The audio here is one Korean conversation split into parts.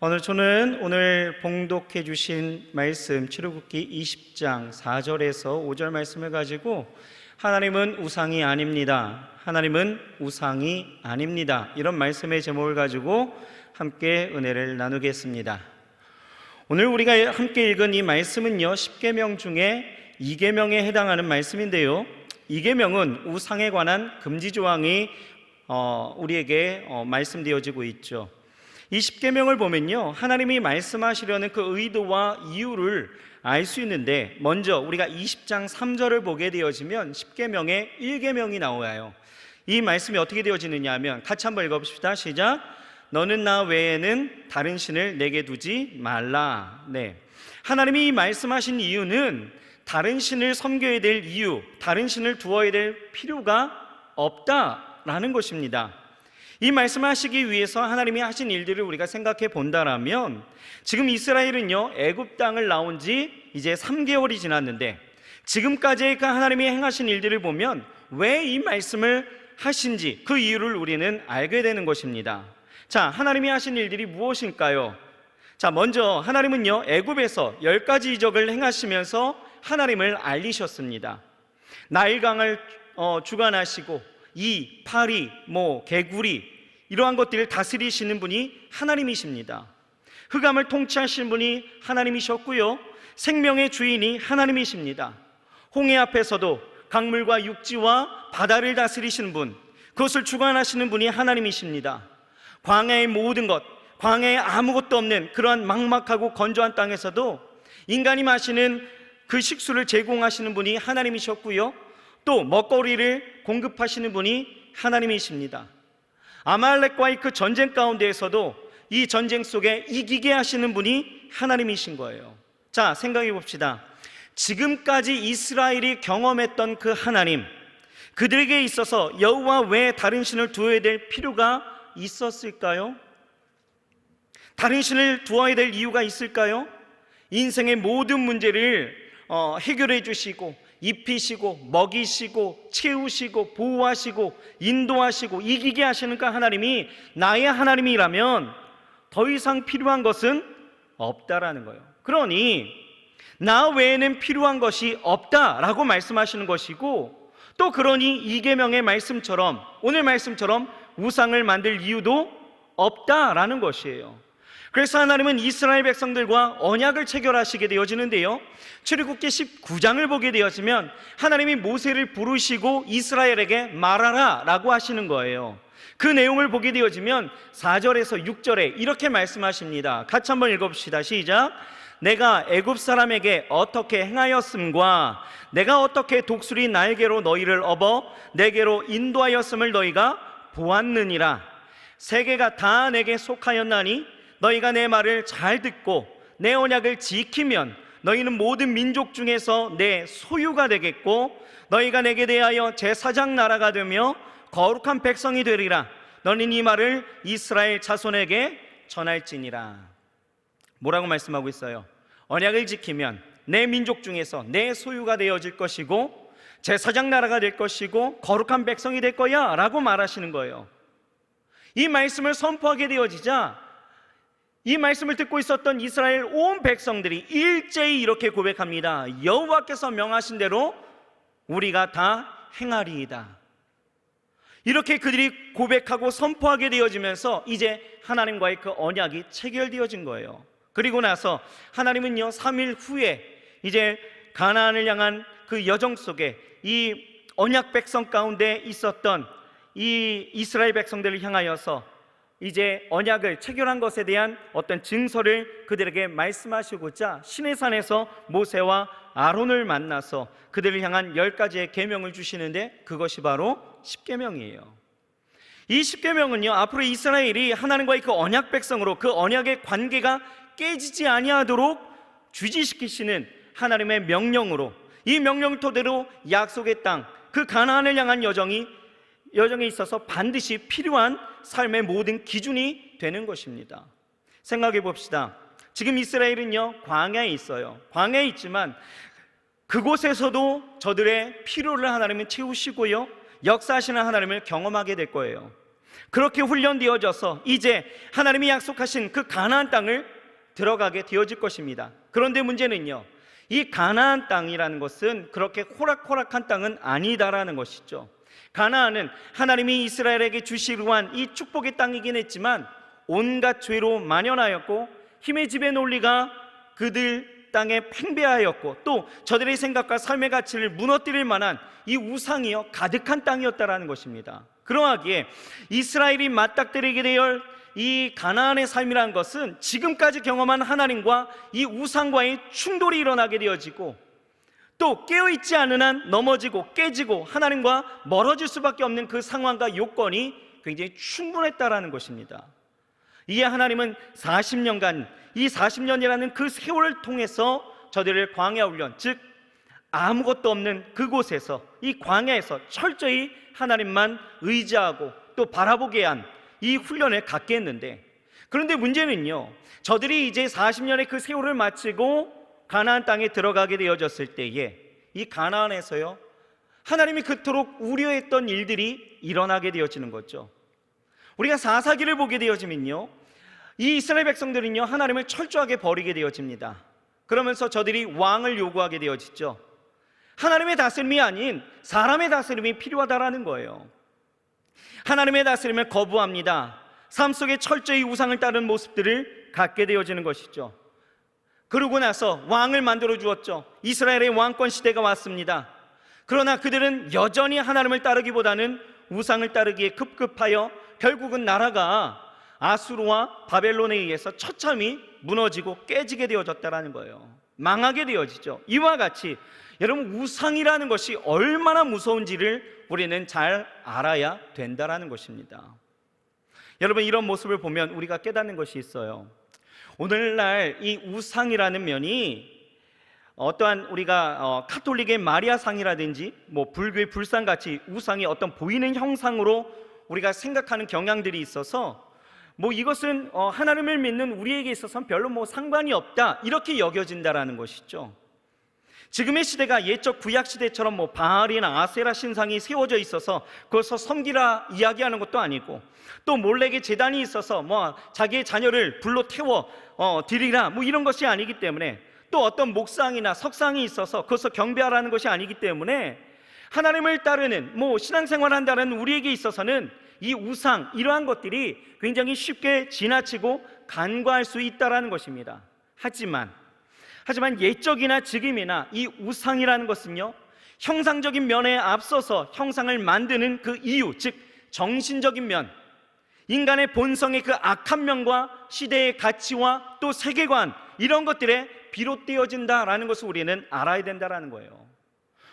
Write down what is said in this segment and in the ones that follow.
오늘 봉독해 주신 말씀 출애굽기 20장 4절에서 5절 말씀을 가지고 하나님은 우상이 아닙니다, 하나님은 우상이 아닙니다, 이런 말씀의 제목을 가지고 함께 은혜를 나누겠습니다. 오늘 우리가 함께 읽은 이 말씀은요, 10계명 중에 2계명에 해당하는 말씀인데요, 2계명은 우상에 관한 금지 조항이 우리에게 말씀되어지고 있죠. 이 10계명을 보면요, 하나님이 말씀하시려는 그 의도와 이유를 알 수 있는데, 먼저 우리가 20장 3절을 보게 되어지면 10계명에 1계명이 나와요. 이 말씀이 어떻게 되어지느냐 하면, 같이 한번 읽어봅시다. 시작. 너는 나 외에는 다른 신을 내게 두지 말라. 하나님이 이 말씀하신 이유는 다른 신을 섬겨야 될 이유, 다른 신을 두어야 될 필요가 없다라는 것입니다. 이 말씀하시기 위해서 하나님이 하신 일들을 우리가 생각해 본다라면, 지금 이스라엘은요, 애굽 땅을 나온 지 이제 3개월이 지났는데, 지금까지 그 하나님이 행하신 일들을 보면 왜 이 말씀을 하신지 그 이유를 우리는 알게 되는 것입니다. 자, 하나님이 하신 일들이 무엇일까요? 자, 먼저 하나님은요, 애굽에서 10가지 이적을 행하시면서 하나님을 알리셨습니다. 나일강을 주관하시고 이, 파리, 개구리, 이러한 것들을 다스리시는 분이 하나님이십니다. 흑암을 통치하시는 분이 하나님이셨고요, 생명의 주인이 하나님이십니다. 홍해 앞에서도 강물과 육지와 바다를 다스리시는 분, 그것을 주관하시는 분이 하나님이십니다. 광야의 모든 것, 광야에 아무것도 없는 그러한 막막하고 건조한 땅에서도 인간이 마시는 그 식수를 제공하시는 분이 하나님이셨고요, 또 먹거리를 공급하시는 분이 하나님이십니다. 아말렉과의 그 전쟁 가운데에서도 이 전쟁 속에 이기게 하시는 분이 하나님이신 거예요. 자, 생각해 봅시다. 지금까지 이스라엘이 경험했던 그 하나님, 그들에게 있어서 여호와 외에 다른 신을 두어야 될 필요가 있었을까요? 다른 신을 두어야 될 이유가 있을까요? 인생의 모든 문제를 해결해 주시고 입히시고 먹이시고 채우시고 보호하시고 인도하시고 이기게 하시는 그 하나님이 나의 하나님이라면 더 이상 필요한 것은 없다라는 거예요. 그러니 나 외에는 필요한 것이 없다라고 말씀하시는 것이고, 또 그러니 이 계명의 말씀처럼, 오늘 말씀처럼 우상을 만들 이유도 없다라는 것이에요. 그래서 하나님은 이스라엘 백성들과 언약을 체결하시게 되어지는데요, 출애굽기 19장을 보게 되어지면 하나님이 모세를 부르시고 이스라엘에게 말하라 라고 하시는 거예요. 그 내용을 보게 되어지면 4절에서 6절에 이렇게 말씀하십니다. 같이 한번 읽어봅시다. 시작. 내가 애굽 사람에게 어떻게 행하였음과 내가 어떻게 독수리 날개로 너희를 업어 내게로 인도하였음을 너희가 보았느니라. 세계가 다 내게 속하였나니 너희가 내 말을 잘 듣고 내 언약을 지키면 너희는 모든 민족 중에서 내 소유가 되겠고, 너희가 내게 대하여 제사장 나라가 되며 거룩한 백성이 되리라. 너는 이 말을 이스라엘 자손에게 전할지니라. 뭐라고 말씀하고 있어요? 언약을 지키면 내 민족 중에서 내 소유가 되어질 것이고 제사장 나라가 될 것이고 거룩한 백성이 될 거야 라고 말하시는 거예요. 이 말씀을 선포하게 되어지자 이 말씀을 듣고 있었던 이스라엘 온 백성들이 일제히 이렇게 고백합니다. 여호와께서 명하신 대로 우리가 다 행하리이다. 이렇게 그들이 고백하고 선포하게 되어지면서 이제 하나님과의 그 언약이 체결되어진 거예요. 그리고 나서 하나님은요, 3일 후에 이제 가나안을 향한 그 여정 속에 이 언약 백성 가운데 있었던 이 이스라엘 백성들을 향하여서 이제 언약을 체결한 것에 대한 어떤 증서를 그들에게 말씀하시고자 시내산에서 모세와 아론을 만나서 그들을 향한 10가지의 계명을 주시는데, 그것이 바로 10계명이에요. 이 10계명은요, 앞으로 이스라엘이 하나님과의 그 언약 백성으로 그 언약의 관계가 깨지지 아니하도록 주지시키시는 하나님의 명령으로, 이 명령을 토대로 약속의 땅, 그 가나안을 향한 여정에 있어서 반드시 필요한 삶의 모든 기준이 되는 것입니다. 생각해 봅시다. 지금 이스라엘은요, 광야에 있어요. 광야에 있지만 그곳에서도 저들의 필요를 하나님은 채우시고요, 역사하시는 하나님을 경험하게 될 거예요. 그렇게 훈련되어져서 이제 하나님이 약속하신 그 가나안 땅을 들어가게 되어질 것입니다. 그런데 문제는요, 이 가나안 땅이라는 것은 그렇게 호락호락한 땅은 아니다라는 것이죠. 가나안은 하나님이 이스라엘에게 주시기로 한 이 축복의 땅이긴 했지만 온갖 죄로 만연하였고 힘의 지배 논리가 그들 땅에 팽배하였고 또 저들의 생각과 삶의 가치를 무너뜨릴 만한 이 우상이요 가득한 땅이었다라는 것입니다. 그러하기에 이스라엘이 맞닥뜨리게 될 이 가나안의 삶이라는 것은 지금까지 경험한 하나님과 이 우상과의 충돌이 일어나게 되어지고 또 깨어있지 않은 한 넘어지고 깨지고 하나님과 멀어질 수밖에 없는 그 상황과 요건이 굉장히 충분했다라는 것입니다. 이에 하나님은 40년간 이 40년이라는 그 세월을 통해서 저들을 광야 훈련, 즉 아무것도 없는 그곳에서 이 광야에서 철저히 하나님만 의지하고 또 바라보게 한 이 훈련을 갖게 했는데, 그런데 문제는요, 저들이 이제 40년의 그 세월을 마치고 가나안 땅에 들어가게 되어졌을 때에 이 가나안에서요 하나님이 그토록 우려했던 일들이 일어나게 되어지는 거죠. 우리가 사사기를 보게 되어지면요, 이 이스라엘 백성들은요 하나님을 철저하게 버리게 되어집니다. 그러면서 저들이 왕을 요구하게 되어지죠. 하나님의 다스림이 아닌 사람의 다스림이 필요하다라는 거예요. 하나님의 다스림을 거부합니다. 삶 속에 철저히 우상을 따르는 모습들을 갖게 되어지는 것이죠. 그러고 나서 왕을 만들어 주었죠. 이스라엘의 왕권 시대가 왔습니다. 그러나 그들은 여전히 하나님을 따르기보다는 우상을 따르기에 급급하여 결국은 나라가 아수르와 바벨론에 의해서 처참히 무너지고 깨지게 되어졌다는 거예요. 망하게 되어지죠. 이와 같이 여러분, 우상이라는 것이 얼마나 무서운지를 우리는 잘 알아야 된다는 것입니다. 여러분, 이런 모습을 보면 우리가 깨닫는 것이 있어요. 오늘날 이 우상이라는 면이 어떠한 우리가 카톨릭의 마리아상이라든지 뭐 불교의 불상같이 우상이 어떤 보이는 형상으로 우리가 생각하는 경향들이 있어서 뭐 이것은 하나님을 믿는 우리에게 있어서는 별로 뭐 상관이 없다 이렇게 여겨진다라는 것이죠. 지금의 시대가 옛적 구약 시대처럼 뭐 바알이나 아세라 신상이 세워져 있어서 그것을 섬기라 이야기하는 것도 아니고 또 몰렉의 제단이 있어서 뭐 자기의 자녀를 불로 태워 드리라 뭐 이런 것이 아니기 때문에 또 어떤 목상이나 석상이 있어서 그것을 경배하라는 것이 아니기 때문에 하나님을 따르는 뭐 신앙생활 한다는 우리에게 있어서는 이 우상 이러한 것들이 굉장히 쉽게 지나치고 간과할 수 있다라는 것입니다. 하지만 옛적이나 지금이나 이 우상이라는 것은요 형상적인 면에 앞서서 형상을 만드는 그 이유, 즉 정신적인 면, 인간의 본성의 그 악한 면과 시대의 가치와 또 세계관 이런 것들에 비롯되어진다라는 것을 우리는 알아야 된다라는 거예요.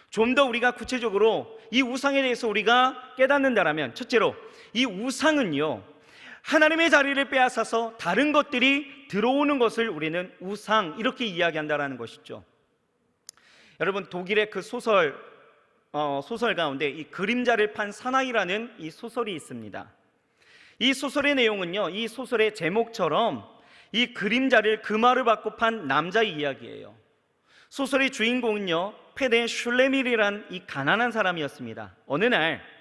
좀 더 우리가 구체적으로 이 우상에 대해서 우리가 깨닫는다라면, 첫째로 이 우상은요 하나님의 자리를 빼앗아서 다른 것들이 들어오는 것을 우리는 우상 이렇게 이야기한다라는 것이죠. 여러분, 독일의 그 소설 가운데 이 그림자를 판 사나이라는 이 소설이 있습니다. 이 소설의 내용은요, 이 소설의 제목처럼 이 그림자를 금화를 받고 판 남자의 이야기예요. 소설의 주인공은요 페데 슐레밀이란 이 가난한 사람이었습니다. 어느 날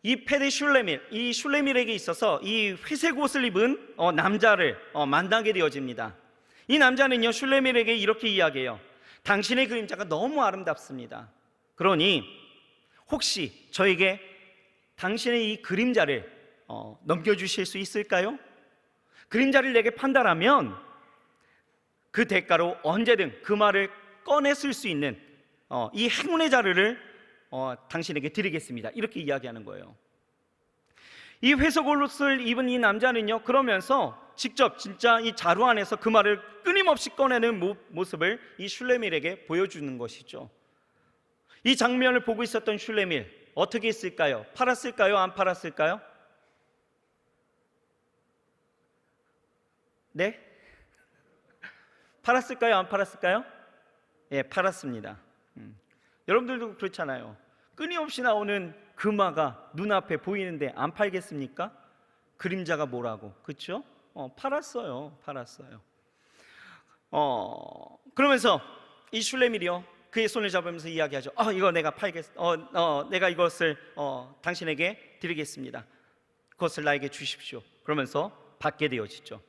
이 페데 슐레밀, 이 슐레밀에게 있어서 이 회색 옷을 입은 남자를 만나게 되어집니다. 이 남자는요 슐레밀에게 이렇게 이야기해요. 당신의 그림자가 너무 아름답습니다. 그러니 혹시 저에게 당신의 이 그림자를 넘겨주실 수 있을까요? 그림자를 내게 판다라면 그 대가로 언제든 그 말을 꺼내 쓸 수 있는 이 행운의 자루를 당신에게 드리겠습니다. 이렇게 이야기하는 거예요. 이 회색 옷을 입은 이 남자는요 그러면서 직접 진짜 이 자루 안에서 그 말을 끊임없이 꺼내는 모습을 이 슐레밀에게 보여주는 것이죠. 이 장면을 보고 있었던 슐레밀 어떻게 했을까요? 팔았을까요? 안 팔았을까요? 네? 팔았을까요? 안 팔았을까요? 예, 팔았습니다. 여러분들도 그렇잖아요. 끊임없이 나오는 금화가 눈앞에 보이는데 안 팔겠습니까? 그림자가 뭐라고, 그렇죠? 팔았어요. 그러면서 이 슐레밀이요 그의 손을 잡으면서 이야기하죠. 이거 내가 팔겠, 내가 이것을 당신에게 드리겠습니다. 그것을 나에게 주십시오. 그러면서 받게 되어지죠.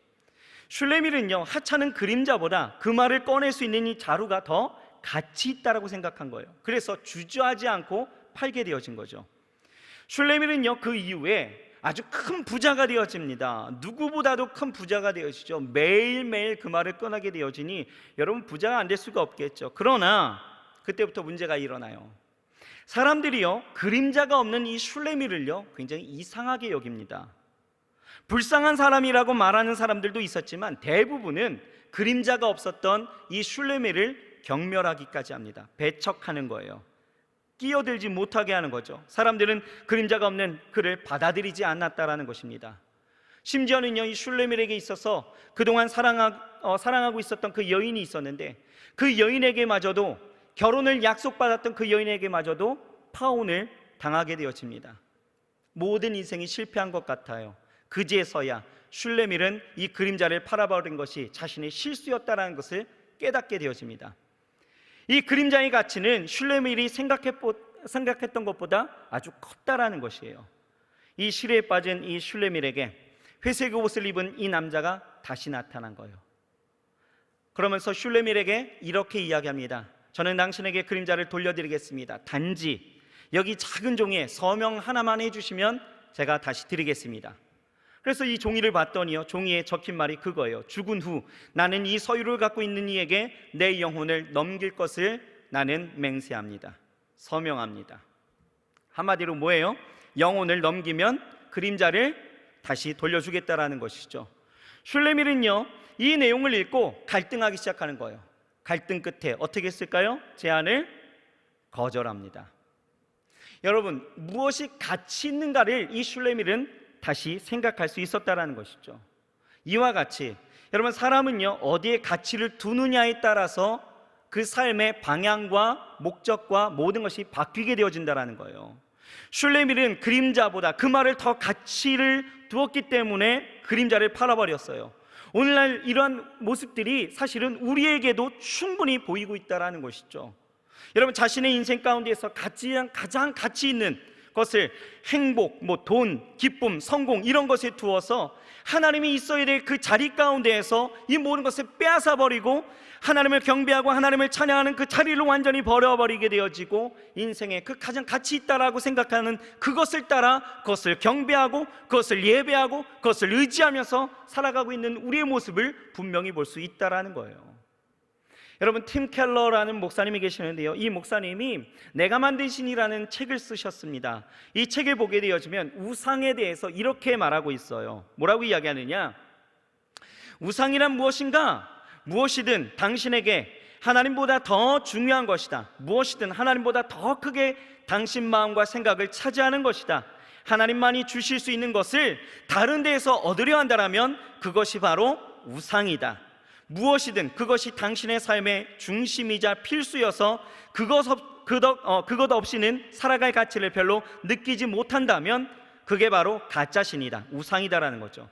슐레밀은요, 하찮은 그림자보다 그 말을 꺼낼 수 있는 이 자루가 더 가치 있다라고 생각한 거예요. 그래서 주저하지 않고 팔게 되어진 거죠. 슐레밀은요, 그 이후에 아주 큰 부자가 되어집니다. 누구보다도 큰 부자가 되어지죠. 매일매일 그 말을 꺼내게 되어지니 여러분, 부자가 안 될 수가 없겠죠. 그러나 그때부터 문제가 일어나요. 사람들이요, 그림자가 없는 이 슐레밀을요 굉장히 이상하게 여깁니다. 불쌍한 사람이라고 말하는 사람들도 있었지만 대부분은 그림자가 없었던 이 슐레밀을 경멸하기까지 합니다. 배척하는 거예요. 끼어들지 못하게 하는 거죠. 사람들은 그림자가 없는 그를 받아들이지 않았다라는 것입니다. 심지어는요, 이 슐레밀에게 있어서 그동안 사랑하고 있었던 그 여인이 있었는데, 그 여인에게마저도, 결혼을 약속받았던 그 여인에게마저도 파혼을 당하게 되어집니다. 모든 인생이 실패한 것 같아요. 그제서야 슐레밀은 이 그림자를 팔아버린 것이 자신의 실수였다라는 것을 깨닫게 되어집니다. 이 그림자의 가치는 슐레밀이 생각했던 것보다 아주 컸다라는 것이에요. 이 시리에 빠진 이 슐레밀에게 회색 옷을 입은 이 남자가 다시 나타난 거예요. 그러면서 슐레밀에게 이렇게 이야기합니다. 저는 당신에게 그림자를 돌려드리겠습니다. 단지 여기 작은 종이에 서명 하나만 해주시면 제가 다시 드리겠습니다. 그래서 이 종이를 봤더니요, 종이에 적힌 말이 그거예요. 죽은 후 나는 이 서유를 갖고 있는 이에게 내 영혼을 넘길 것을 나는 맹세합니다. 서명합니다. 한마디로 뭐예요? 영혼을 넘기면 그림자를 다시 돌려주겠다라는 것이죠. 슐레밀은요, 이 내용을 읽고 갈등하기 시작하는 거예요. 갈등 끝에 어떻게 했을까요? 제안을 거절합니다. 여러분, 무엇이 가치 있는가를 이 슐레밀은 다시 생각할 수 있었다라는 것이죠. 이와 같이 여러분, 사람은요, 어디에 가치를 두느냐에 따라서 그 삶의 방향과 목적과 모든 것이 바뀌게 되어진다라는 거예요. 슐레밀은 그림자보다 그 말을 더 가치를 두었기 때문에 그림자를 팔아버렸어요. 오늘날 이러한 모습들이 사실은 우리에게도 충분히 보이고 있다는 것이죠. 여러분, 자신의 인생 가운데에서 가장 가치 있는 것을 행복, 돈, 기쁨, 성공 이런 것에 두어서 하나님이 있어야 될 그 자리 가운데에서 이 모든 것을 빼앗아 버리고 하나님을 경배하고 하나님을 찬양하는 그 자리를 완전히 버려버리게 되어지고, 인생에 그 가장 가치 있다라고 생각하는 그것을 따라 그것을 경배하고 그것을 예배하고 그것을 의지하면서 살아가고 있는 우리의 모습을 분명히 볼 수 있다라는 거예요. 여러분, 팀 켈러라는 목사님이 계시는데요, 이 목사님이 내가 만든 신이라는 책을 쓰셨습니다. 이 책을 보게 되어지면 우상에 대해서 이렇게 말하고 있어요. 뭐라고 이야기하느냐? 우상이란 무엇인가? 무엇이든 당신에게 하나님보다 더 중요한 것이다. 무엇이든 하나님보다 더 크게 당신 마음과 생각을 차지하는 것이다. 하나님만이 주실 수 있는 것을 다른 데에서 얻으려 한다면 그것이 바로 우상이다. 무엇이든 그것이 당신의 삶의 중심이자 필수여서 그것 없이는 살아갈 가치를 별로 느끼지 못한다면 그게 바로 가짜신이다, 우상이다라는 거죠.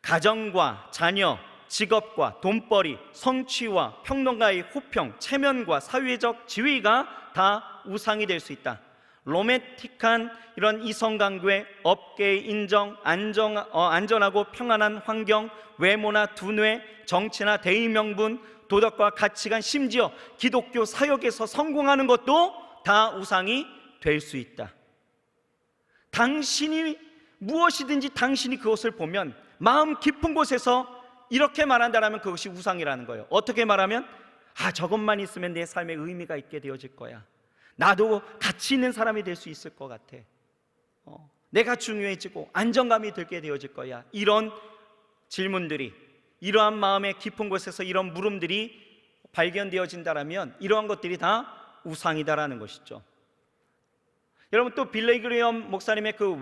가정과 자녀, 직업과 돈벌이, 성취와 평론가의 호평, 체면과 사회적 지위가 다 우상이 될 수 있다. 로맨틱한 이런 이성 강도의 업계의 인정, 안전하고 평안한 환경, 외모나 두뇌, 정치나 대의 명분, 도덕과 가치관, 심지어 기독교 사역에서 성공하는 것도 다 우상이 될 수 있다. 당신이 무엇이든지 당신이 그것을 보면 마음 깊은 곳에서 이렇게 말한다면 그것이 우상이라는 거예요. 어떻게 말하면 저것만 있으면 내 삶에 의미가 있게 되어질 거야. 나도 가치 있는 사람이 될 수 있을 것 같아. 내가 중요해지고 안정감이 들게 되어질 거야. 이런 질문들이, 이러한 마음의 깊은 곳에서 이런 물음들이 발견되어진다면 이러한 것들이 다 우상이다라는 것이죠. 여러분, 또 빌레이 그레엄 목사님의 그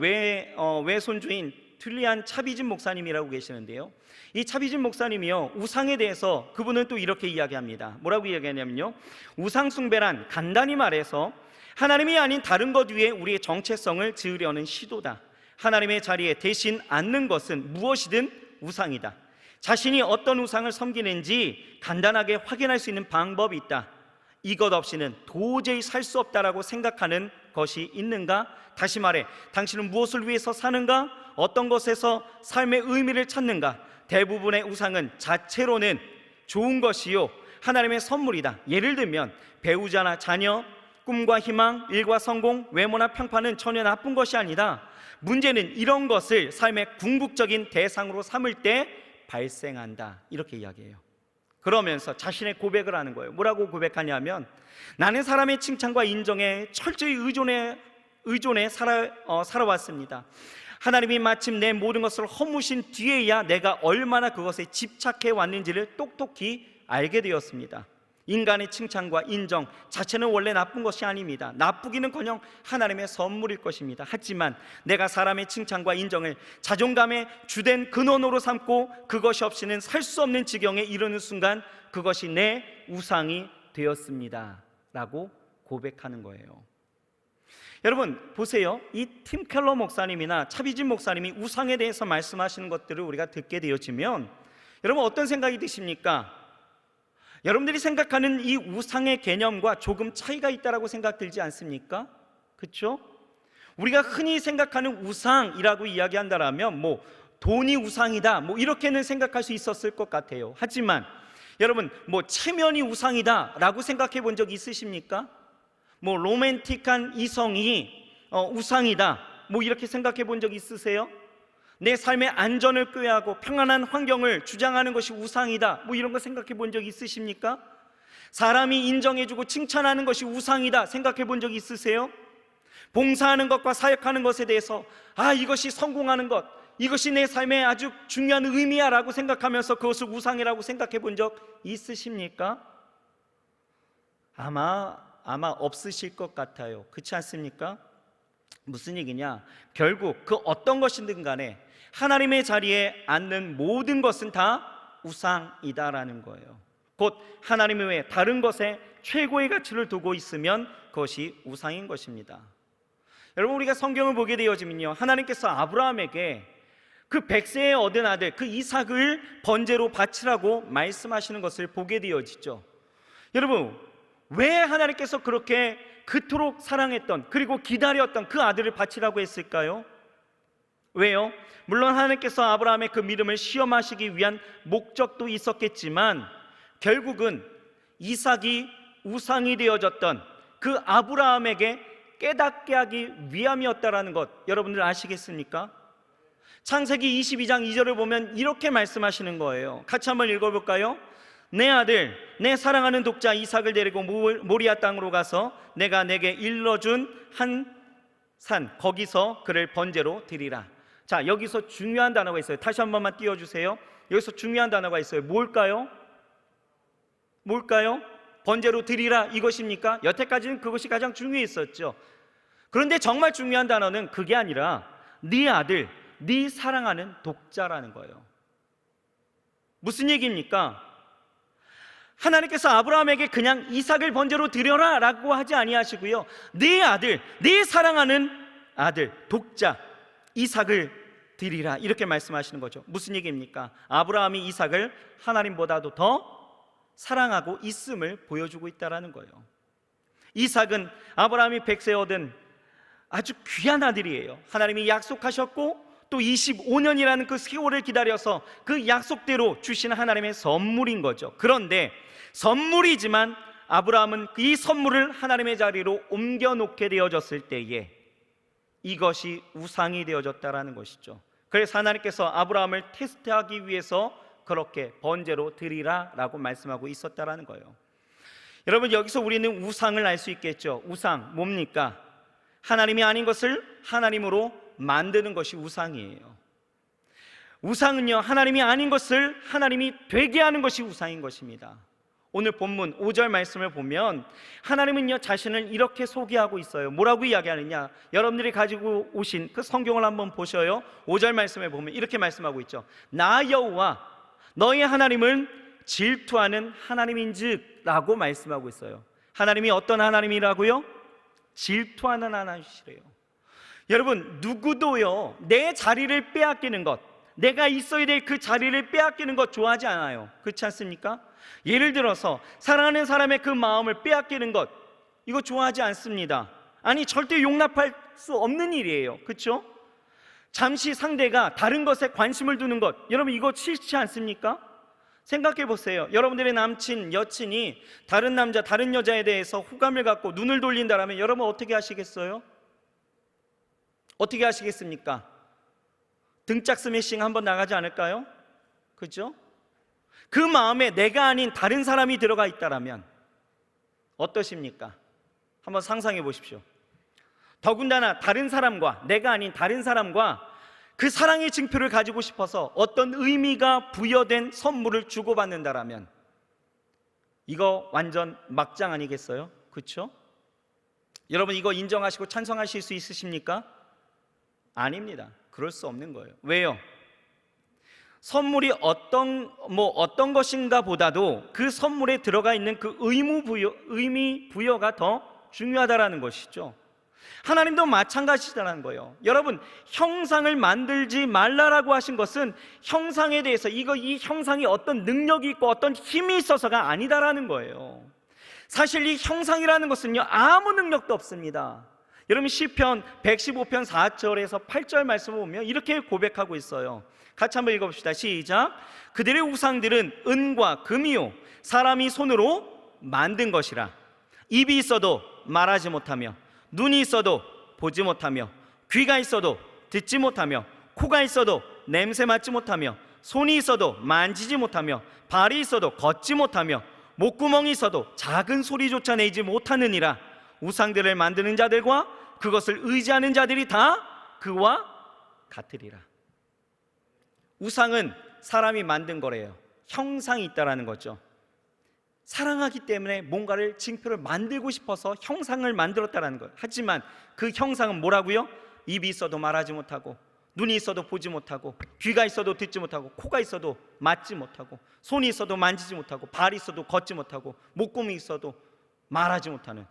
외손주인 툴리안 차비진 목사님이라고 계시는데요, 이 차비진 목사님이요, 우상에 대해서 그분은 또 이렇게 이야기합니다. 뭐라고 이야기하냐면요, 우상 숭배란 간단히 말해서 하나님이 아닌 다른 것 위에 우리의 정체성을 지으려는 시도다. 하나님의 자리에 대신 앉는 것은 무엇이든 우상이다. 자신이 어떤 우상을 섬기는지 간단하게 확인할 수 있는 방법이 있다. 이것 없이는 도저히 살 수 없다라고 생각하는 것이 있는가? 다시 말해, 당신은 무엇을 위해서 사는가? 어떤 것에서 삶의 의미를 찾는가? 대부분의 우상은 자체로는 좋은 것이요, 하나님의 선물이다. 예를 들면 배우자나 자녀, 꿈과 희망, 일과 성공, 외모나 평판은 전혀 나쁜 것이 아니다. 문제는 이런 것을 삶의 궁극적인 대상으로 삼을 때 발생한다, 이렇게 이야기해요. 그러면서 자신의 고백을 하는 거예요. 뭐라고 고백하냐면, 나는 사람의 칭찬과 인정에 철저히 의존해 살아왔습니다. 하나님이 마침 내 모든 것을 허무신 뒤에야 내가 얼마나 그것에 집착해 왔는지를 똑똑히 알게 되었습니다. 인간의 칭찬과 인정 자체는 원래 나쁜 것이 아닙니다. 나쁘기는커녕 하나님의 선물일 것입니다. 하지만 내가 사람의 칭찬과 인정을 자존감의 주된 근원으로 삼고 그것이 없이는 살 수 없는 지경에 이르는 순간 그것이 내 우상이 되었습니다 라고 고백하는 거예요. 여러분 보세요. 이 팀 켈러 목사님이나 차비진 목사님이 우상에 대해서 말씀하시는 것들을 우리가 듣게 되어지면 여러분 어떤 생각이 드십니까? 여러분들이 생각하는 이 우상의 개념과 조금 차이가 있다고 생각 들지 않습니까? 그렇죠? 우리가 흔히 생각하는 우상이라고 이야기한다면 돈이 우상이다 이렇게는 생각할 수 있었을 것 같아요. 하지만 여러분 체면이 우상이다 라고 생각해 본 적 있으십니까? 로맨틱한 이성이 우상이다 이렇게 생각해 본 적 있으세요? 내 삶의 안전을 꾀하고 평안한 환경을 주장하는 것이 우상이다 이런 거 생각해 본 적 있으십니까? 사람이 인정해주고 칭찬하는 것이 우상이다 생각해 본 적 있으세요? 봉사하는 것과 사역하는 것에 대해서 이것이 성공하는 것, 이것이 내 삶의 아주 중요한 의미야 라고 생각하면서 그것을 우상이라고 생각해 본 적 있으십니까? 아마 없으실 것 같아요. 그렇지 않습니까? 무슨 얘기냐? 결국 그 어떤 것이든 간에 하나님의 자리에 앉는 모든 것은 다 우상이다라는 거예요. 곧 하나님 외에 다른 것에 최고의 가치를 두고 있으면 그것이 우상인 것입니다. 여러분 우리가 성경을 보게 되어지면요, 하나님께서 아브라함에게 그 100세에 얻은 아들 그 이삭을 번제로 바치라고 말씀하시는 것을 보게 되어지죠. 여러분 왜 하나님께서 그렇게 그토록 사랑했던 그리고 기다렸던 그 아들을 바치라고 했을까요? 왜요? 물론 하나님께서 아브라함의 그 믿음을 시험하시기 위한 목적도 있었겠지만 결국은 이삭이 우상이 되어졌던 그 아브라함에게 깨닫게 하기 위함이었다라는 것 여러분들 아시겠습니까? 창세기 22장 2절을 보면 이렇게 말씀하시는 거예요. 같이 한번 읽어볼까요? 내 아들, 내 사랑하는 독자 이삭을 데리고 모리아 땅으로 가서 내가 내게 일러준 한 산 거기서 그를 번제로 드리라. 자, 여기서 중요한 단어가 있어요. 다시 한 번만 띄워주세요. 여기서 중요한 단어가 있어요. 뭘까요? 번제로 드리라 이것입니까? 여태까지는 그것이 가장 중요했었죠. 그런데 정말 중요한 단어는 그게 아니라 네 아들, 네 사랑하는 독자라는 거예요. 무슨 얘기입니까? 하나님께서 아브라함에게 그냥 이삭을 번제로 드려라 라고 하지 아니하시고요, 네 아들, 네 사랑하는 아들, 독자 이삭을 드리라 이렇게 말씀하시는 거죠. 무슨 얘기입니까? 아브라함이 이삭을 하나님보다도 더 사랑하고 있음을 보여주고 있다는 거예요. 이삭은 아브라함이 100세 얻은 아주 귀한 아들이에요. 하나님이 약속하셨고 또 25년이라는 그 세월을 기다려서 그 약속대로 주신 하나님의 선물인 거죠. 그런데 선물이지만 아브라함은 이 선물을 하나님의 자리로 옮겨놓게 되어졌을 때에 이것이 우상이 되어졌다라는 것이죠. 그래서 하나님께서 아브라함을 테스트하기 위해서 그렇게 번제로 드리라 라고 말씀하고 있었다라는 거예요. 여러분 여기서 우리는 우상을 알 수 있겠죠. 우상 뭡니까? 하나님이 아닌 것을 하나님으로 만드는 것이 우상이에요. 우상은요, 하나님이 아닌 것을 하나님이 되게 하는 것이 우상인 것입니다. 오늘 본문 5절 말씀을 보면 하나님은요 자신을 이렇게 소개하고 있어요. 뭐라고 이야기하느냐? 여러분들이 가지고 오신 그 성경을 한번 보셔요. 5절 말씀에 보면 이렇게 말씀하고 있죠. 나 여호와 너희 하나님은 질투하는 하나님인즉 라고 말씀하고 있어요. 하나님이 어떤 하나님이라고요? 질투하는 하나님이시래요. 여러분 누구도요 내 자리를 빼앗기는 것, 내가 있어야 될 그 자리를 빼앗기는 것 좋아하지 않아요. 그렇지 않습니까? 예를 들어서 사랑하는 사람의 그 마음을 빼앗기는 것, 이거 좋아하지 않습니다. 아니, 절대 용납할 수 없는 일이에요. 그렇죠? 잠시 상대가 다른 것에 관심을 두는 것, 여러분 이거 싫지 않습니까? 생각해 보세요. 여러분들의 남친, 여친이 다른 남자, 다른 여자에 대해서 호감을 갖고 눈을 돌린다라면 여러분 어떻게 하시겠어요? 어떻게 하시겠습니까? 등짝 스매싱 한번 나가지 않을까요? 그렇죠? 그 마음에 내가 아닌 다른 사람이 들어가 있다라면 어떠십니까? 한번 상상해 보십시오. 더군다나 다른 사람과, 내가 아닌 다른 사람과 그 사랑의 증표를 가지고 싶어서 어떤 의미가 부여된 선물을 주고받는다라면 이거 완전 막장 아니겠어요? 그렇죠? 여러분 이거 인정하시고 찬성하실 수 있으십니까? 아닙니다. 그럴 수 없는 거예요. 왜요? 선물이 어떤 것인가 보다도 그 선물에 들어가 있는 그 의미 부여가 더 중요하다라는 것이죠. 하나님도 마찬가지다라는 거예요. 여러분, 형상을 만들지 말라라고 하신 것은 형상에 대해서 이 형상이 어떤 능력이 있고 어떤 힘이 있어서가 아니다라는 거예요. 사실 이 형상이라는 것은요, 아무 능력도 없습니다. 여러분 시편 115편 4절에서 8절 말씀을 보면 이렇게 고백하고 있어요. 같이 한번 읽어봅시다. 시작. 그들의 우상들은 은과 금이요 사람이 손으로 만든 것이라. 입이 있어도 말하지 못하며, 눈이 있어도 보지 못하며, 귀가 있어도 듣지 못하며, 코가 있어도 냄새 맡지 못하며, 손이 있어도 만지지 못하며, 발이 있어도 걷지 못하며, 목구멍이 있어도 작은 소리조차 내지 못하느니라. 우상들을 만드는 자들과 그것을 의지하는 자들이 다 그와 같으리라. 우상은 사람이 만든 거래요. 형상이 있다라는 거죠. 사랑하기 때문에 뭔가를 징표를 만들고 싶어서 형상을 만들었다라는 거예요. 하지만 그 형상은 뭐라고요? 입이 있어도 말하지 못하고, 눈이 있어도 보지 못하고, 귀가 있어도 듣지 못하고, 코가 있어도 맡지 못하고, 손이 있어도 만지지 못하고, 발이 있어도 걷지 못하고, 목구멍이 있어도 말하지 못하는.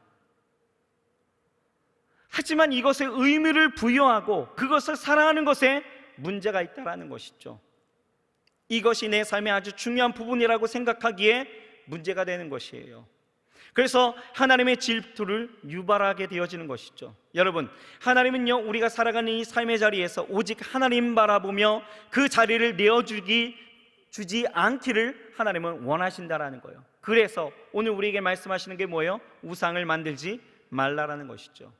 하지만 이것에 의미를 부여하고 그것을 사랑하는 것에 문제가 있다라는 것이죠. 이것이 내 삶의 아주 중요한 부분이라고 생각하기에 문제가 되는 것이에요. 그래서 하나님의 질투를 유발하게 되어지는 것이죠. 여러분, 하나님은요, 우리가 살아가는 이 삶의 자리에서 오직 하나님 바라보며 그 자리를 주지 않기를 하나님은 원하신다라는 거예요. 그래서 오늘 우리에게 말씀하시는 게 뭐예요? 우상을 만들지 말라라는 것이죠.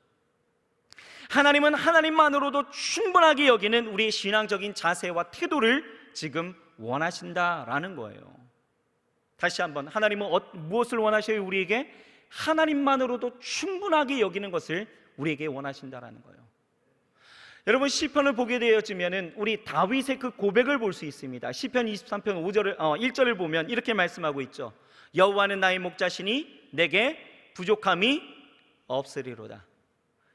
하나님은 하나님만으로도 충분하게 여기는 우리의 신앙적인 자세와 태도를 지금 원하신다라는 거예요. 다시 한번, 하나님은 무엇을 원하셔요? 우리에게 하나님만으로도 충분하게 여기는 것을 우리에게 원하신다라는 거예요. 여러분 시편을 보게 되어지면은 우리 다윗의 그 고백을 볼 수 있습니다. 시편 23편 1절을 보면 이렇게 말씀하고 있죠. 여호와는 나의 목자시니 내게 부족함이 없으리로다.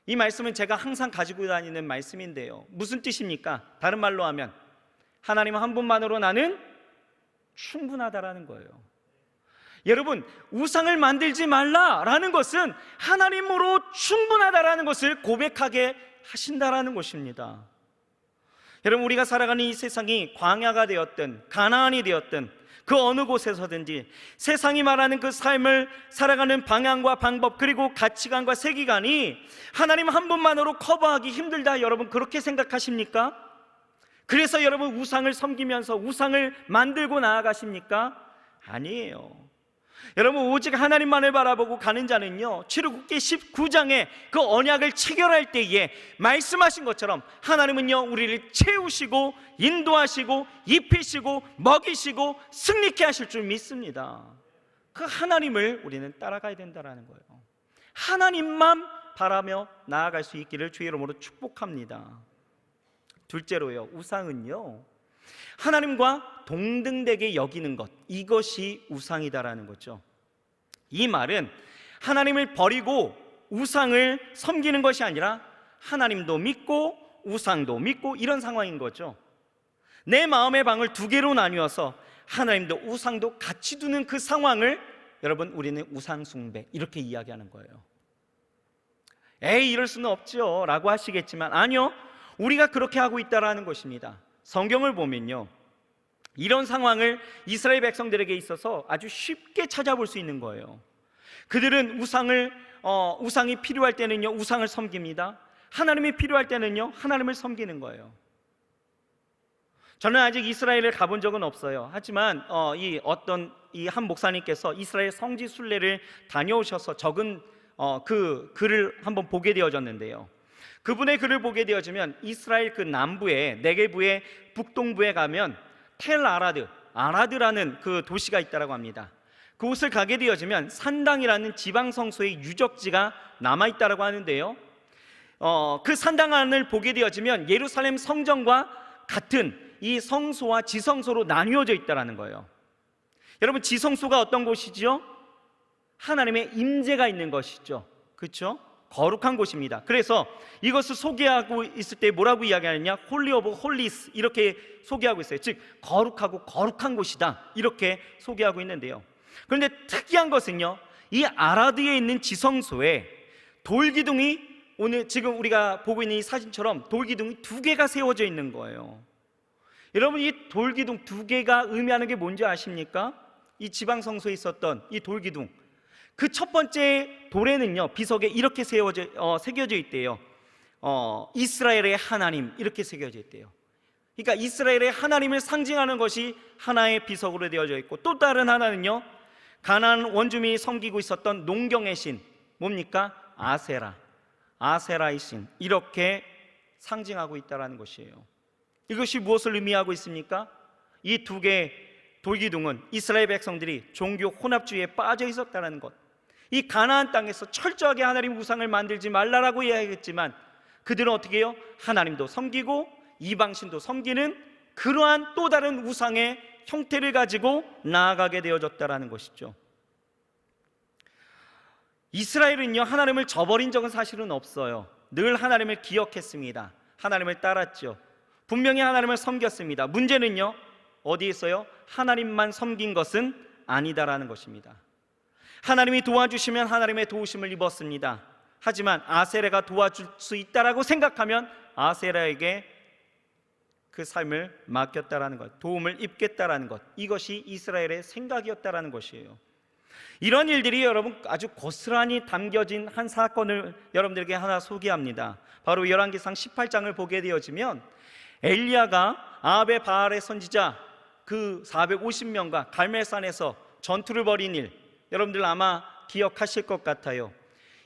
이 말씀은 제가 항상 가지고 다니는 말씀인데요, 무슨 뜻입니까? 다른 말로 하면 하나님 한 분만으로 나는 충분하다라는 거예요. 여러분, 우상을 만들지 말라라는 것은 하나님으로 충분하다라는 것을 고백하게 하신다라는 것입니다. 여러분, 우리가 살아가는 이 세상이 광야가 되었든 가나안이 되었든 그 어느 곳에서든지 세상이 말하는 그 삶을 살아가는 방향과 방법, 그리고 가치관과 세계관이 하나님 한 분만으로 커버하기 힘들다, 여러분 그렇게 생각하십니까? 그래서 여러분 우상을 섬기면서 우상을 만들고 나아가십니까? 아니에요. 여러분, 오직 하나님만을 바라보고 가는 자는요, 출애굽기 19장에 그 언약을 체결할 때에 말씀하신 것처럼 하나님은요, 우리를 채우시고 인도하시고 입히시고 먹이시고 승리케 하실 줄 믿습니다. 그 하나님을 우리는 따라가야 된다는 거예요. 하나님만 바라며 나아갈 수 있기를 주의 이름으로 축복합니다. 둘째로요, 우상은요, 하나님과 동등되게 여기는 것, 이것이 우상이다라는 거죠. 이 말은 하나님을 버리고 우상을 섬기는 것이 아니라 하나님도 믿고 우상도 믿고 이런 상황인 거죠. 내 마음의 방을 두 개로 나뉘어서 하나님도 우상도 같이 두는 그 상황을 여러분 우리는 우상 숭배 이렇게 이야기하는 거예요. 에이, 이럴 수는 없죠 라고 하시겠지만 아니요, 우리가 그렇게 하고 있다라는 것입니다. 성경을 보면요, 이런 상황을 이스라엘 백성들에게 있어서 아주 쉽게 찾아볼 수 있는 거예요. 그들은 우상을 우상이 필요할 때는요 우상을 섬깁니다. 하나님이 필요할 때는요 하나님을 섬기는 거예요. 저는 아직 이스라엘을 가본 적은 없어요. 하지만 이 한 목사님께서 이스라엘 성지 순례를 다녀오셔서 적은 그 글을 한번 보게 되어졌는데요, 그분의 글을 보게 되어지면 이스라엘 그 남부에 네게부의 북동부에 가면 텔 아라드라는 그 도시가 있다고 합니다. 그곳을 가게 되어지면 산당이라는 지방 성소의 유적지가 남아 있다고 하는데요, 그 산당 안을 보게 되어지면 예루살렘 성전과 같은 이 성소와 지성소로 나뉘어져 있다는 거예요. 여러분, 지성소가 어떤 곳이죠? 하나님의 임재가 있는 것이죠. 그렇죠? 거룩한 곳입니다. 그래서 이것을 소개하고 있을 때 뭐라고 이야기하느냐? 홀리 오브 홀리스, 이렇게 소개하고 있어요. 즉 거룩하고 거룩한 곳이다, 이렇게 소개하고 있는데요, 그런데 특이한 것은요, 이 아라드에 있는 지성소에 돌기둥이, 오늘 지금 우리가 보고 있는 이 사진처럼 돌기둥이 2개가 세워져 있는 거예요. 여러분, 이 돌기둥 2개가 의미하는 게 뭔지 아십니까? 이 지방성소에 있었던 이 돌기둥, 그 첫 번째 돌에는요 비석에 이렇게 새겨져 있대요. 이스라엘의 하나님, 이렇게 새겨져 있대요. 그러니까 이스라엘의 하나님을 상징하는 것이 하나의 비석으로 되어져 있고, 또 다른 하나는요 가나안 원주민이 섬기고 있었던 농경의 신, 뭡니까? 아세라의 신, 이렇게 상징하고 있다는 것이에요. 이것이 무엇을 의미하고 있습니까? 이 2개의 돌기둥은 이스라엘 백성들이 종교 혼합주의에 빠져 있었다는 것, 이 가나안 땅에서 철저하게 하나님 우상을 만들지 말라라고 이야기했지만 그들은 어떻게 해요? 하나님도 섬기고 이방신도 섬기는 그러한 또 다른 우상의 형태를 가지고 나아가게 되어졌다는 것이죠. 이스라엘은요 하나님을 저버린 적은 사실은 없어요. 늘 하나님을 기억했습니다. 하나님을 따랐죠. 분명히 하나님을 섬겼습니다. 문제는요 어디에 있어요? 하나님만 섬긴 것은 아니다라는 것입니다. 하나님이 도와주시면 하나님의 도우심을 입었습니다. 하지만 아세라가 도와줄 수 있다라고 생각하면 아세라에게 그 삶을 맡겼다라는 것, 도움을 입겠다라는 것, 이것이 이스라엘의 생각이었다라는 것이에요. 이런 일들이 여러분 아주 고스란히 담겨진 한 사건을 여러분들에게 하나 소개합니다. 바로 열왕기상 18장을 보게 되어지면 엘리야가 아합의 바알의 선지자 그 450명과 갈멜산에서 전투를 벌인 일, 여러분들 아마 기억하실 것 같아요.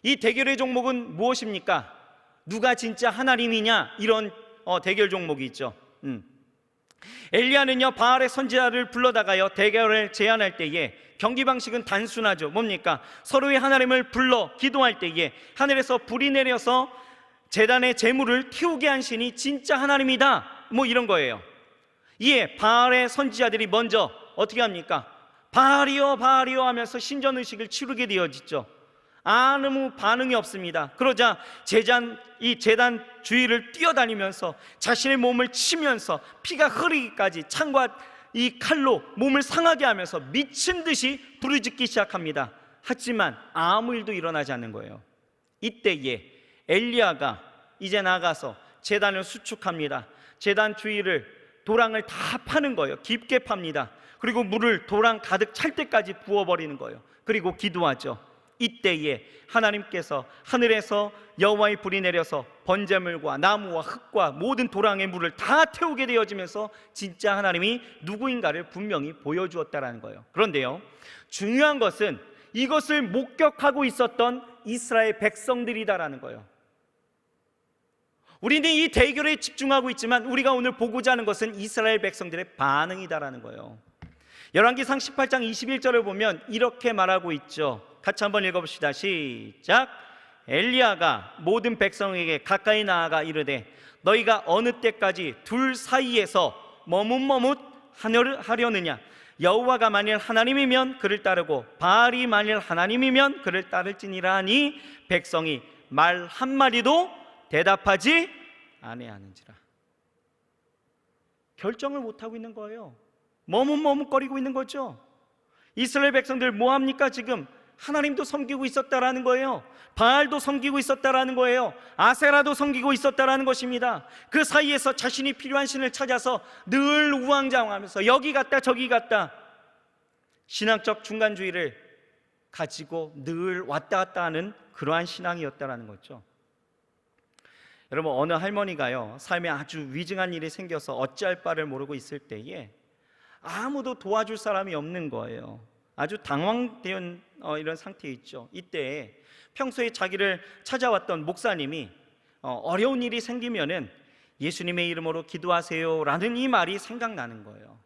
이 대결의 종목은 무엇입니까? 누가 진짜 하나님이냐, 이런 대결 종목이 있죠. 엘리야는요 바알의 선지자를 불러다가요 대결을 제안할 때에 경기 방식은 단순하죠. 뭡니까? 서로의 하나님을 불러 기도할 때에 하늘에서 불이 내려서 제단의 제물을 태우게 한 신이 진짜 하나님이다, 뭐 이런 거예요. 이에 바알의 선지자들이 먼저 어떻게 합니까? 바알이여 바알이여 하면서 신전의식을 치르게 되어지죠. 아무 반응이 없습니다. 그러자 이 제단 주위를 뛰어다니면서 자신의 몸을 치면서 피가 흐르기까지 창과 이 칼로 몸을 상하게 하면서 미친 듯이 부르짖기 시작합니다. 하지만 아무 일도 일어나지 않는 거예요. 이때에 엘리야가 이제 나가서 제단을 수축합니다. 제단 주위를 도랑을 다 파는 거예요. 깊게 팝니다. 그리고 물을 도랑 가득 찰 때까지 부어버리는 거예요. 그리고 기도하죠. 이때에 하나님께서 하늘에서 여호와의 불이 내려서 번제물과 나무와 흙과 모든 도랑의 물을 다 태우게 되어지면서 진짜 하나님이 누구인가를 분명히 보여주었다는 거예요. 그런데요 중요한 것은 이것을 목격하고 있었던 이스라엘 백성들이다라는 거예요. 우리는 이 대결에 집중하고 있지만 우리가 오늘 보고자 하는 것은 이스라엘 백성들의 반응이다라는 거예요. 열왕기상 18장 21절을 보면 이렇게 말하고 있죠. 같이 한번 읽어봅시다. 시작. 엘리야가 모든 백성에게 가까이 나아가 이르되 너희가 어느 때까지 둘 사이에서 머뭇하려느냐? 여호와가 만일 하나님이면 그를 따르고 바알이 만일 하나님이면 그를 따를지니라 하니 백성이 말 한마디도 대답하지 아니하는지라. 결정을 못하고 있는 거예요. 머뭇거리고 있는 거죠. 이스라엘 백성들 뭐합니까? 지금 하나님도 섬기고 있었다라는 거예요. 바알도 섬기고 있었다라는 거예요. 아세라도 섬기고 있었다라는 것입니다. 그 사이에서 자신이 필요한 신을 찾아서 늘 우왕좌왕하면서 여기 갔다 저기 갔다 신앙적 중간주의를 가지고 늘 왔다 갔다 하는 그러한 신앙이었다라는 거죠. 여러분, 어느 할머니가요, 삶에 아주 위중한 일이 생겨서 어찌할 바를 모르고 있을 때에 아무도 도와줄 사람이 없는 거예요. 아주 당황된 이런 상태에 있죠. 이때 평소에 자기를 찾아왔던 목사님이 어려운 일이 생기면은 예수님의 이름으로 기도하세요 라는 이 말이 생각나는 거예요.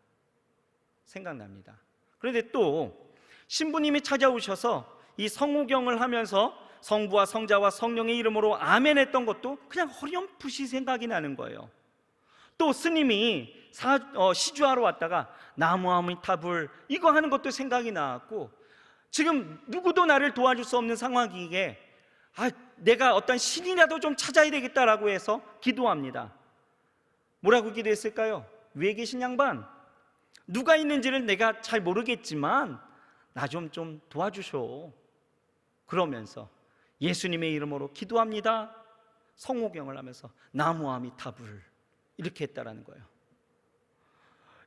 생각납니다. 그런데 또 신부님이 찾아오셔서 이 성호경을 하면서 성부와 성자와 성령의 이름으로 아멘 했던 것도 그냥 어렴풋이 생각이 나는 거예요. 또 스님이 시주하러 왔다가 나무아미타불 이거 하는 것도 생각이 나왔고, 지금 누구도 나를 도와줄 수 없는 상황이기에 내가 어떤 신이라도 좀 찾아야 되겠다라고 해서 기도합니다. 뭐라고 기도했을까요? 위에 계신 양반, 누가 있는지를 내가 잘 모르겠지만 나 좀 도와주쇼. 그러면서 예수님의 이름으로 기도합니다. 성호경을 하면서 나무아미타불 이렇게 했다라는 거예요.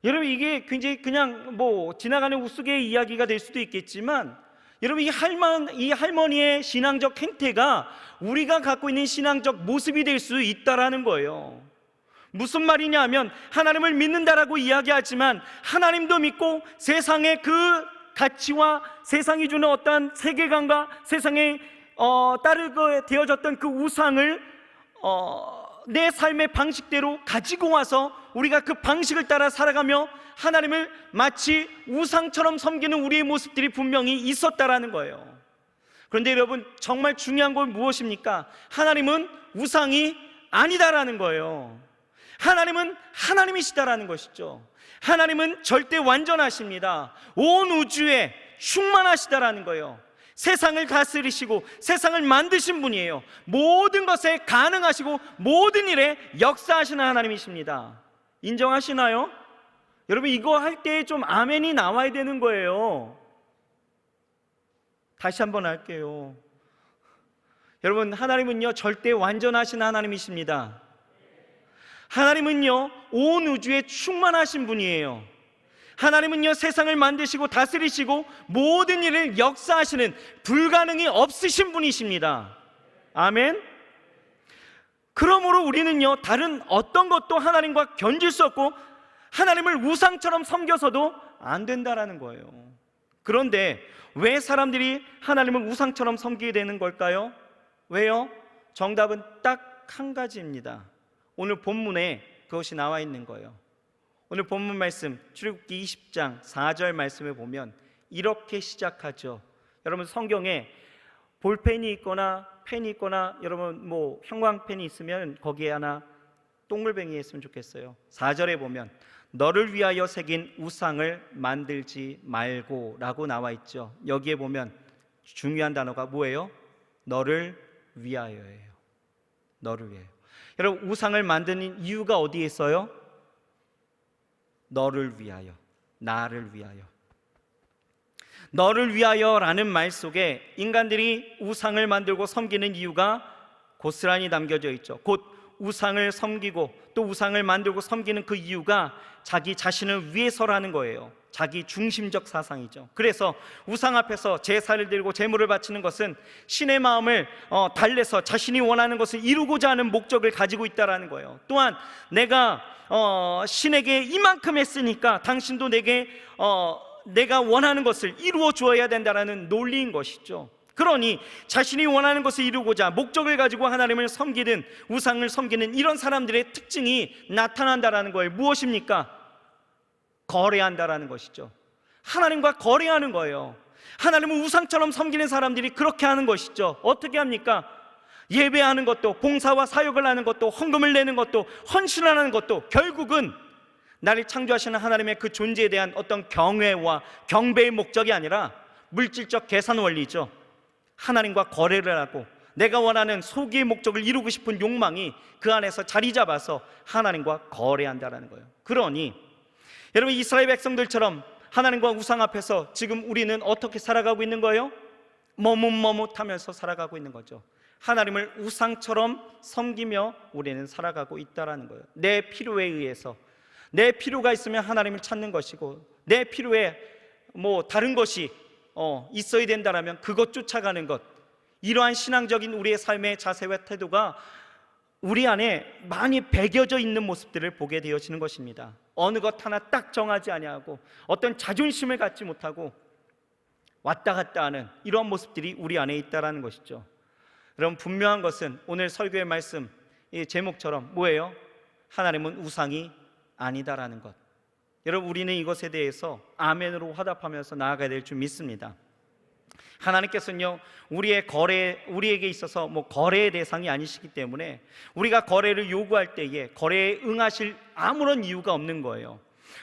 여러분, 이게 굉장히 그냥 지나가는 우스개의 이야기가 될 수도 있겠지만, 여러분, 이 할머니의 신앙적 행태가 우리가 갖고 있는 신앙적 모습이 될 수 있다라는 거예요. 무슨 말이냐 하면, 하나님을 믿는다라고 이야기하지만 하나님도 믿고 세상의 그 가치와 세상이 주는 어떠한 세계관과 세상에 따르게 되어졌던 그 우상을 내 삶의 방식대로 가지고 와서 우리가 그 방식을 따라 살아가며 하나님을 마치 우상처럼 섬기는 우리의 모습들이 분명히 있었다라는 거예요. 그런데 여러분, 정말 중요한 건 무엇입니까? 하나님은 우상이 아니다라는 거예요. 하나님은 하나님이시다라는 것이죠. 하나님은 절대 완전하십니다. 온 우주에 충만하시다라는 거예요. 세상을 다스리시고 세상을 만드신 분이에요. 모든 것에 가능하시고 모든 일에 역사하시는 하나님이십니다. 인정하시나요? 여러분, 이거 할 때 좀 아멘이 나와야 되는 거예요. 다시 한번 할게요. 여러분, 하나님은요 절대 완전하신 하나님이십니다. 하나님은요 온 우주에 충만하신 분이에요. 하나님은요 세상을 만드시고 다스리시고 모든 일을 역사하시는 불가능이 없으신 분이십니다. 아멘. 그러므로 우리는요 다른 어떤 것도 하나님과 견질 수 없고 하나님을 우상처럼 섬겨서도 안 된다라는 거예요. 그런데 왜 사람들이 하나님을 우상처럼 섬기게 되는 걸까요? 왜요? 정답은 딱 한 가지입니다. 오늘 본문에 그것이 나와 있는 거예요. 오늘 본문 말씀 출애굽기 20장 4절 말씀에 보면 이렇게 시작하죠. 여러분, 성경에 볼펜이 있거나 펜이 있거나 여러분 형광펜이 있으면 거기에 하나 동글뱅이 했으면 좋겠어요. 4절에 보면 너를 위하여 새긴 우상을 만들지 말고 라고 나와 있죠. 여기에 보면 중요한 단어가 뭐예요? 너를 위하여예요. 너를 위하여. 여러분, 우상을 만드는 이유가 어디에 있어요? 너를 위하여, 나를 위하여. 너를 위하여라는 말 속에 인간들이 우상을 만들고 섬기는 이유가 고스란히 담겨져 있죠. 곧 우상을 섬기고 또 우상을 만들고 섬기는 그 이유가 자기 자신을 위해서라는 거예요. 자기 중심적 사상이죠. 그래서 우상 앞에서 제사를 드리고 제물을 바치는 것은 신의 마음을 달래서 자신이 원하는 것을 이루고자 하는 목적을 가지고 있다는 거예요. 또한 내가 신에게 이만큼 했으니까 당신도 내게 내가 원하는 것을 이루어 주어야 된다는 논리인 것이죠. 그러니 자신이 원하는 것을 이루고자 목적을 가지고 하나님을 섬기는 우상을 섬기는 이런 사람들의 특징이 나타난다는 거예요. 무엇입니까? 거래한다라는 것이죠. 하나님과 거래하는 거예요. 하나님을 우상처럼 섬기는 사람들이 그렇게 하는 것이죠. 어떻게 합니까? 예배하는 것도, 봉사와 사역을 하는 것도, 헌금을 내는 것도, 헌신을 하는 것도 결국은 나를 창조하시는 하나님의 그 존재에 대한 어떤 경외와 경배의 목적이 아니라 물질적 계산 원리죠. 하나님과 거래를 하고 내가 원하는 소기의 목적을 이루고 싶은 욕망이 그 안에서 자리 잡아서 하나님과 거래한다는 거예요. 그러니 여러분, 이스라엘 백성들처럼 하나님과 우상 앞에서 지금 우리는 어떻게 살아가고 있는 거예요? 머뭇머뭇하면서 살아가고 있는 거죠. 하나님을 우상처럼 섬기며 우리는 살아가고 있다는 거예요. 내 필요에 의해서, 내 필요가 있으면 하나님을 찾는 것이고 내 필요에 다른 것이 있어야 된다라면 그것 쫓아가는 것, 이러한 신앙적인 우리의 삶의 자세와 태도가 우리 안에 많이 배겨져 있는 모습들을 보게 되어지는 것입니다. 어느 것 하나 딱 정하지 아니하고 어떤 자존심을 갖지 못하고 왔다 갔다 하는 이러한 모습들이 우리 안에 있다라는 것이죠. 여러분, 분명한 것은 오늘 설교의 말씀 이 제목처럼 뭐예요? 하나님은 우상이 아니다라는 것. 여러분, 우리는 이것에 대해서 아멘으로 화답하면서 나아가야 될 줄 믿습니다. 하나님께서는요, 우리에게 있어서 거래의 대상이 아니시기 때문에 우리가 거래를 요구할 때에 거래에 응하실 아무런 이유가 없는 거예요.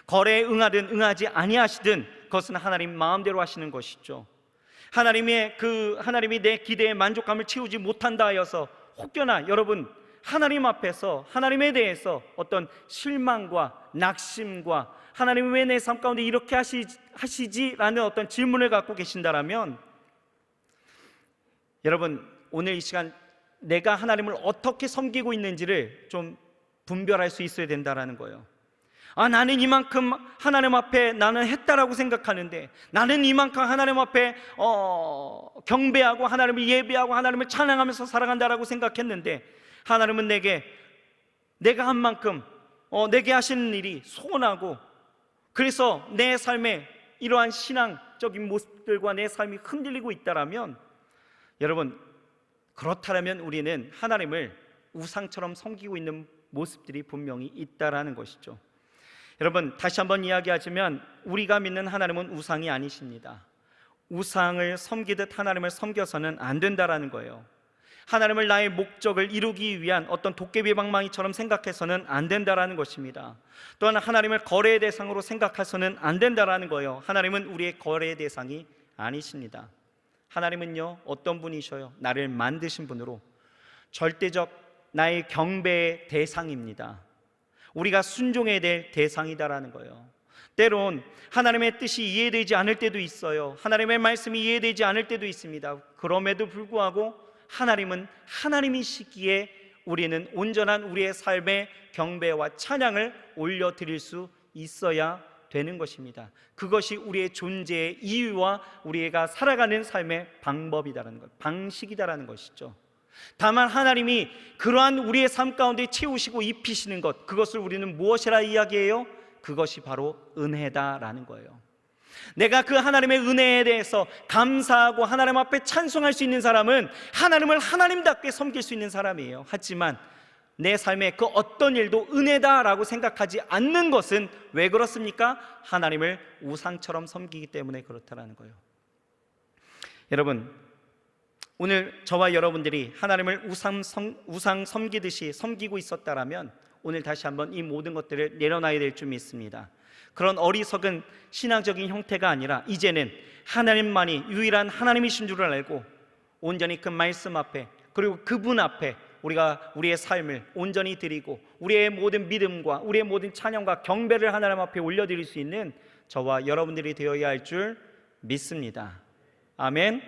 거래에 응하든 응하지 아니하시든 그것은 하나님 마음대로 하시는 것이죠. 하나님이 내 기대에 만족감을 채우지 못한다 하여서 혹여나 여러분 하나님 앞에서 하나님에 대해서 어떤 실망과 낙심과 하나님 왜 내 삶 가운데 이렇게 하시지라는 어떤 질문을 갖고 계신다라면, 여러분 오늘 이 시간 내가 하나님을 어떻게 섬기고 있는지를 좀 분별할 수 있어야 된다라는 거예요. 나는 이만큼 하나님 앞에 나는 했다라고 생각하는데, 나는 이만큼 하나님 앞에 경배하고 하나님을 예배하고 하나님을 찬양하면서 살아간다라고 생각했는데, 하나님은 내가 한 만큼 내게 하시는 일이 소원하고, 그래서 내 삶에 이러한 신앙적인 모습들과 내 삶이 흔들리고 있다라면, 여러분 그렇다면 우리는 하나님을 우상처럼 섬기고 있는 모습들이 분명히 있다라는 것이죠. 여러분, 다시 한번 이야기하자면 우리가 믿는 하나님은 우상이 아니십니다. 우상을 섬기듯 하나님을 섬겨서는 안 된다라는 거예요. 하나님을 나의 목적을 이루기 위한 어떤 도깨비 방망이처럼 생각해서는 안 된다라는 것입니다. 또한 하나님을 거래의 대상으로 생각해서는 안 된다라는 거예요. 하나님은 우리의 거래의 대상이 아니십니다. 하나님은요, 어떤 분이셔요? 나를 만드신 분으로 절대적 나의 경배의 대상입니다. 우리가 순종해야 될 대상이다라는 거예요. 때론 하나님의 뜻이 이해되지 않을 때도 있어요. 하나님의 말씀이 이해되지 않을 때도 있습니다. 그럼에도 불구하고 하나님은 하나님이시기에 우리는 온전한 우리의 삶의 경배와 찬양을 올려드릴 수 있어야 되는 것입니다. 그것이 우리의 존재의 이유와 우리가 살아가는 삶의 방법이다라는 것, 방식이다라는 것이죠. 다만 하나님이 그러한 우리의 삶 가운데 채우시고 입히시는 것, 그것을 우리는 무엇이라 이야기해요? 그것이 바로 은혜다라는 거예요. 내가 그 하나님의 은혜에 대해서 감사하고 하나님 앞에 찬송할 수 있는 사람은 하나님을 하나님답게 섬길 수 있는 사람이에요. 하지만 내 삶의 그 어떤 일도 은혜다라고 생각하지 않는 것은 왜 그렇습니까? 하나님을 우상처럼 섬기기 때문에 그렇다라는 거예요. 여러분, 오늘 저와 여러분들이 하나님을 우상 섬기듯이 섬기고 있었다라면 오늘 다시 한번 이 모든 것들을 내려놔야 될 줄 믿습니다. 그런 어리석은 신앙적인 형태가 아니라 이제는 하나님만이 유일한 하나님이신 줄을 알고 온전히 그 말씀 앞에, 그리고 그분 앞에 우리가 우리의 삶을 온전히 드리고 우리의 모든 믿음과 우리의 모든 찬양과 경배를 하나님 앞에 올려드릴 수 있는 저와 여러분들이 되어야 할 줄 믿습니다. 아멘.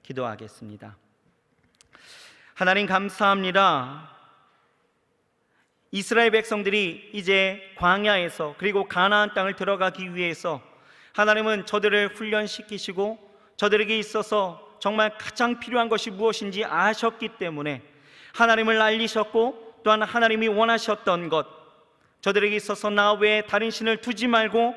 기도하겠습니다. 하나님 감사합니다. 이스라엘 백성들이 이제 광야에서 그리고 가나안 땅을 들어가기 위해서 하나님은 저들을 훈련시키시고 저들에게 있어서 정말 가장 필요한 것이 무엇인지 아셨기 때문에 하나님을 알리셨고, 또한 하나님이 원하셨던 것, 저들에게 있어서 나 외에 다른 신을 두지 말고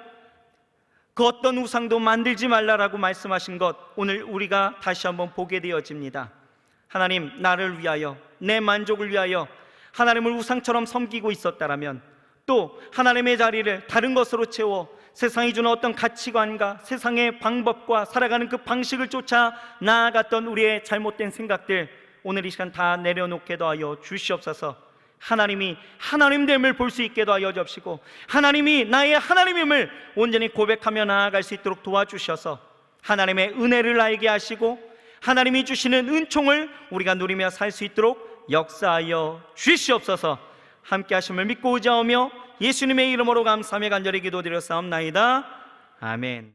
그 어떤 우상도 만들지 말라라고 말씀하신 것, 오늘 우리가 다시 한번 보게 되어집니다. 하나님, 나를 위하여, 내 만족을 위하여 하나님을 우상처럼 섬기고 있었다라면, 또 하나님의 자리를 다른 것으로 채워 세상이 주는 어떤 가치관과 세상의 방법과 살아가는 그 방식을 쫓아 나아갔던 우리의 잘못된 생각들, 오늘 이 시간 다 내려놓게도 하여 주시옵소서. 하나님이 하나님됨을 볼 수 있게도 하여 주옵시고, 하나님이 나의 하나님임을 온전히 고백하며 나아갈 수 있도록 도와주셔서 하나님의 은혜를 알게 하시고 하나님이 주시는 은총을 우리가 누리며 살 수 있도록 역사하여 주시옵소서. 함께 하심을 믿고 의지하며 예수님의 이름으로 감사하며 간절히 기도드렸사옵나이다. 아멘.